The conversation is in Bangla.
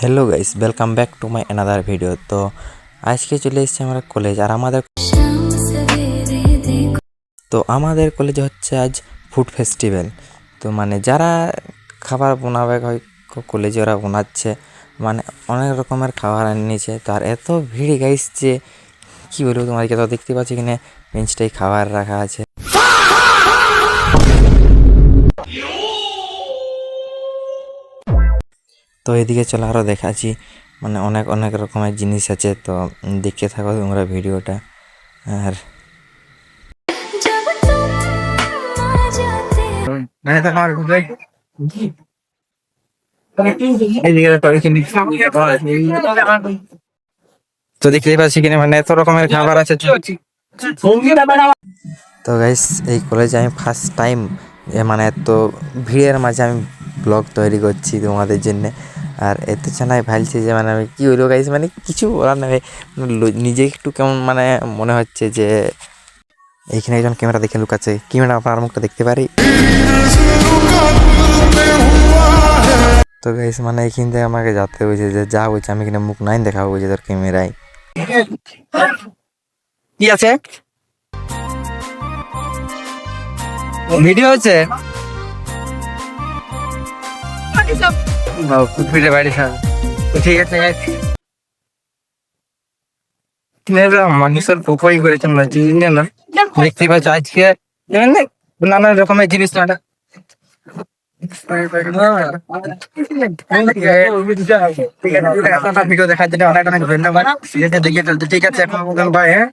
Hello guys, welcome back to my another video. তো আজকে চলে এসেছি আমরা কলেজ। আর আমাদের কলেজে হচ্ছে আজ ফুড ফেস্টিভ্যাল। তো মানে যারা খাবার বানাবে হয় কলেজে ওরা বানাচ্ছে, মানে অনেক রকমের খাবার আনিয়েছে। তো আর এত ভিড় গাইস যে কী বলবো তোমাদেরকে। তো দেখতে পাচ্ছি কিনা বেঞ্চটাই খাবার রাখা আছে। তো এদিকে চলো আরও দেখাচ্ছি, মানে অনেক অনেক রকমের জিনিস আছে। তো দেখতে থাকো তোমরা ভিডিওটা। আর তো দেখতেই পাচ্ছি কিনা মানে এত রকমের খাবার আছে। তো গাইস, এই কলেজে আমি ফার্স্ট টাইম মানে এত ভিড়ের মাঝে আমি ব্লগ তৈরি করছি তোমাদের জন্যে। আর এত চেনাই ভালছে যে মানে আমি কী বলবো গাইস, মানে কিছু বলার নেই। নিজে একটু কেমন মানে মনে হচ্ছে যে এইখানে একজন ক্যামেরা দেখে লুকাচ্ছে। ক্যামেরা আপনার মুখটা দেখতে পারি। তো গাইস মানে এইখান থেকে আমাকে যেতে হয়েছে, যে যা বলছে আমি কিনা মুখ নাই দেখাবো বলছে তোর ক্যামেরায়। কি আছে ভিডিও হচ্ছে ঠিক আছে। মানুষের পোপাই করেছেন না দেখতে পাচ্ছ আজকে নানা রকমের জিনিস ভিডিও দেখার জন্য অনেক অনেক ধন্যবাদ। ঠিক আছে এখন বাই। হ্যাঁ।